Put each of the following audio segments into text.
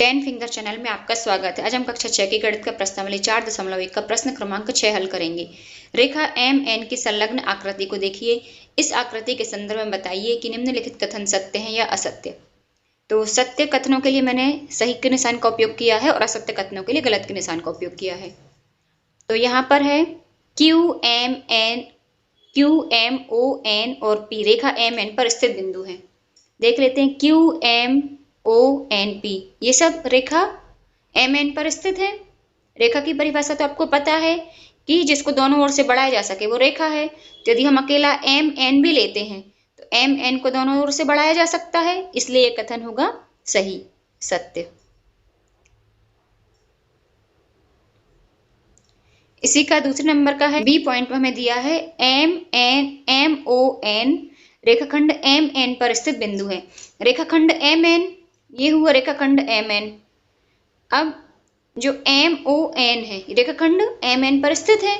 10 finger channel में आपका स्वागत है। आज हम कक्षा 6 की गणित का प्रश्नावली 4.1 का प्रश्न क्रमांक 6 हल करेंगे। रेखा एम एन की संलग्न आकृति को देखिए। इस आकृति के संदर्भ में बताइए कि निम्नलिखित कथन सत्य हैं या असत्य। तो सत्य कथनों के लिए मैंने सही के निशान का उपयोग किया है और असत्य कथनों के लिए गलत के निशान का उपयोग किया है। तो यहाँ पर है क्यू एम ओ एन और पी रेखा एम एन पर स्थित बिंदु है। देख लेते हैं Q M O N P, ये सब रेखा एम एन पर स्थित है। रेखा की परिभाषा तो आपको पता है कि जिसको दोनों ओर से बढ़ाया जा सके वो रेखा है। तो यदि हम अकेला एम एन भी लेते हैं तो एम एन को दोनों ओर से बढ़ाया जा सकता है, इसलिए ये कथन होगा सही, सत्य। इसी का दूसरे नंबर का है बी पॉइंट में हमें दिया है एम ओ एन रेखाखंड एम एन पर स्थित बिंदु है। रेखाखंड एम एन, ये हुआ रेखाखंड एम एन। अब जो एम ओ एन है रेखाखंड एम एन पर स्थित है।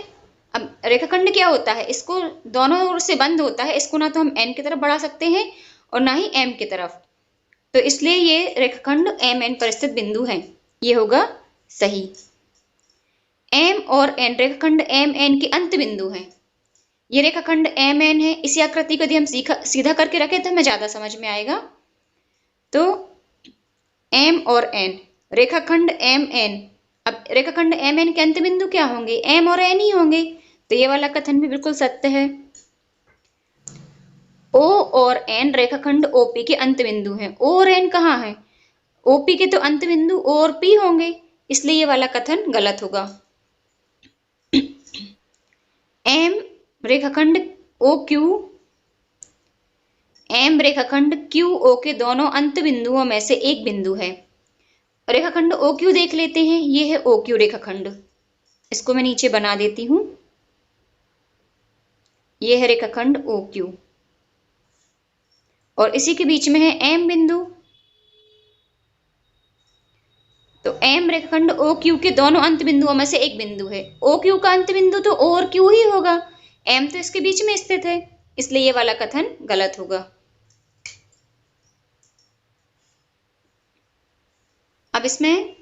अब रेखाखंड क्या होता है, इसको दोनों ओर से बंद होता है, इसको ना तो हम एन की तरफ बढ़ा सकते हैं और ना ही एम की तरफ, तो इसलिए ये रेखाखंड एम एन पर स्थित बिंदु है, ये होगा सही। एम और एन रेखाखंड एम एन के अंत बिंदु है। ये रेखाखंड एम एन है। इसी आकृति को यदि हम सीधा करके रखें तो हमें ज्यादा समझ में आएगा। तो एम और एन रेखाखंड एम एन, अब रेखाखंड एम एन के अंत बिंदु क्या होंगे, एम और एन ही होंगे, तो ये वाला कथन भी बिल्कुल सत्य है। ओ और एन रेखाखंड ओपी के अंत बिंदु हैं। ओ और एन कहाँ है, ओपी के तो अंत बिंदु ओ और पी होंगे, इसलिए ये वाला कथन गलत होगा। एम रेखाखंड ओ क्यू, एम रेखाखंड क्यू ओ के दोनों अंत बिंदुओं में से एक बिंदु है। रेखाखंड ओ क्यू देख लेते हैं, ये है ओ क्यू रेखाखंड, इसको मैं नीचे बना देती हूं। ये है रेखाखंड ओ क्यू और इसी के बीच में है एम बिंदु। तो एम रेखाखंड ओ क्यू के दोनों अंत बिंदुओं में से एक बिंदु है। ओ क्यू का अंत बिंदु तो ओ और क्यू ही होगा, एम तो इसके बीच में स्थित है, इसलिए ये वाला कथन गलत होगा। अब इसमें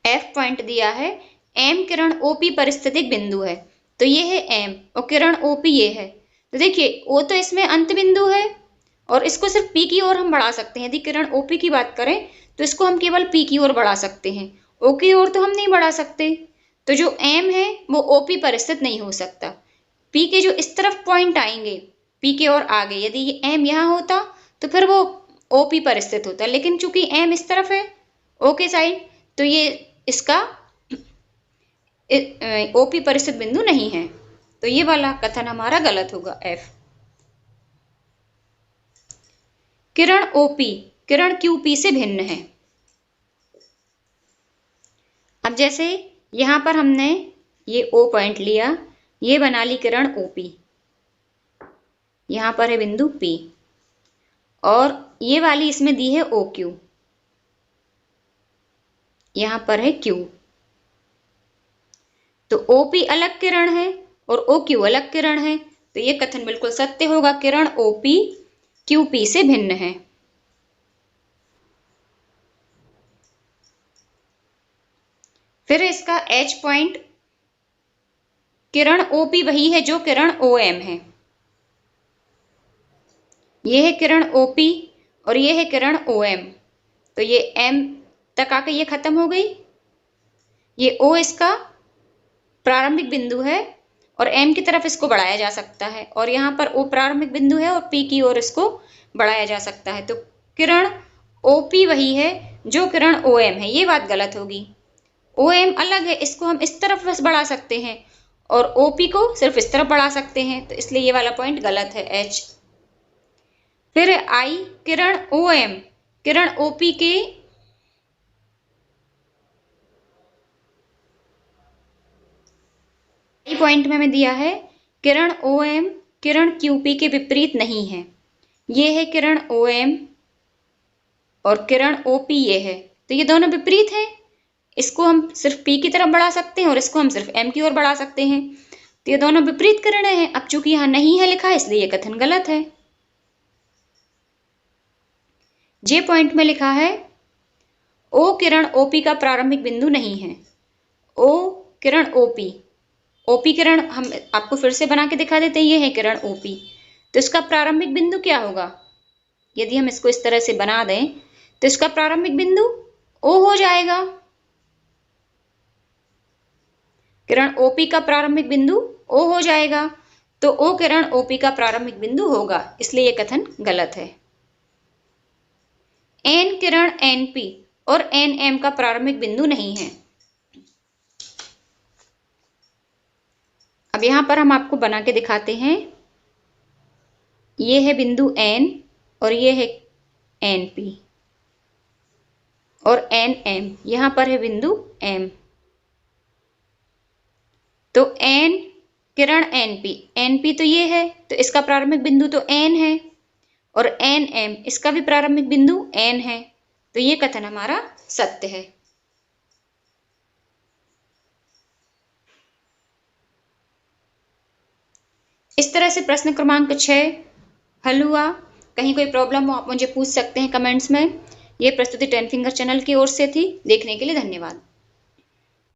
एफ पॉइंट दिया है, एम किरण ओपी पर स्थित एक बिंदु है। तो ये है एम और किरण ओपी ये है। तो देखिए ओ तो इसमें अंत बिंदु है और इसको सिर्फ पी की ओर हम बढ़ा सकते हैं। यदि किरण ओपी की बात करें तो इसको हम केवल पी की ओर बढ़ा सकते हैं, ओ की ओर तो हम नहीं बढ़ा सकते। तो जो एम है वो ओपी पर स्थित नहीं हो सकता। पी के जो इस तरफ पॉइंट आएंगे पी के और आगे, यदि ये एम यहाँ होता तो फिर वो ओपी पर स्थित होता, लेकिन चूंकि एम इस तरफ है ओ के साइड, तो ये इसका ओपी पर स्थित बिंदु नहीं है, तो ये वाला कथन हमारा गलत होगा, एफ। किरण ओपी किरण क्यूपी से भिन्न है। अब जैसे यहां पर हमने ये ओ पॉइंट लिया, ये बना ली किरण ओपी, यहां पर है बिंदु पी और ये वाली इसमें दी है ओ क्यू, यहां पर है क्यू। तो ओपी अलग किरण है और ओ क्यू अलग किरण है, तो ये कथन बिल्कुल सत्य होगा, किरण ओपी क्यूपी से भिन्न है। फिर इसका एच पॉइंट, किरण ओपी वही है जो किरण ओ एम है। ये है किरण ओपी और ये है किरण ओ एम, तो ये एम तक आके ये खत्म हो गई। ये ओ इसका प्रारंभिक बिंदु है और एम की तरफ इसको बढ़ाया जा सकता है, और यहाँ पर ओ प्रारंभिक बिंदु है और पी की ओर इसको बढ़ाया जा सकता है। तो किरण ओपी वही है जो किरण ओ एम है, ये बात गलत होगी। ओ एम अलग है, इसको हम इस तरफ बस बढ़ा सकते हैं और ओपी को सिर्फ इस तरफ बढ़ा सकते हैं, तो इसलिए ये वाला पॉइंट गलत है, एच। फिर आई किरण ओ एम किरण ओपी के पॉइंट में हमें दिया है किरण ओ एम किरण क्यूपी के विपरीत नहीं है। ये है किरण ओ एम और किरण ओपी ये है, तो ये दोनों विपरीत हैं। इसको हम सिर्फ पी की तरफ बढ़ा सकते हैं और इसको हम सिर्फ एम की ओर बढ़ा सकते हैं, तो ये दोनों विपरीत किरणें हैं। अब चूंकि यहां नहीं है लिखा इसलिए ये कथन गलत है। जे पॉइंट में लिखा है O किरण OP का प्रारंभिक बिंदु नहीं है। O किरण OP किरण हम आपको फिर से बना के दिखा देते हैं, ये है किरण OP। तो इसका प्रारंभिक बिंदु क्या होगा? यदि हम इसको इस तरह से बना दें तो इसका प्रारंभिक बिंदु O हो जाएगा। किरण OP का प्रारंभिक बिंदु O हो जाएगा, तो O किरण OP का प्रारंभिक बिंदु होगा, इसलिए यह कथन गलत है। N किरण NP और NM का प्रारंभिक बिंदु नहीं है। अब यहां पर हम आपको बना के दिखाते हैं। ये है बिंदु N और ये है NP और NM, यहां पर है बिंदु M। तो N किरण NP तो ये है, तो इसका प्रारंभिक बिंदु तो N है, और NM इसका भी प्रारंभिक बिंदु N है, तो ये कथन हमारा सत्य है। इस तरह से प्रश्न क्रमांक 6 हल हुआ। कहीं कोई प्रॉब्लम हो आप मुझे पूछ सकते हैं कमेंट्स में। ये प्रस्तुति 10 फिंगर चैनल की ओर से थी। देखने के लिए धन्यवाद।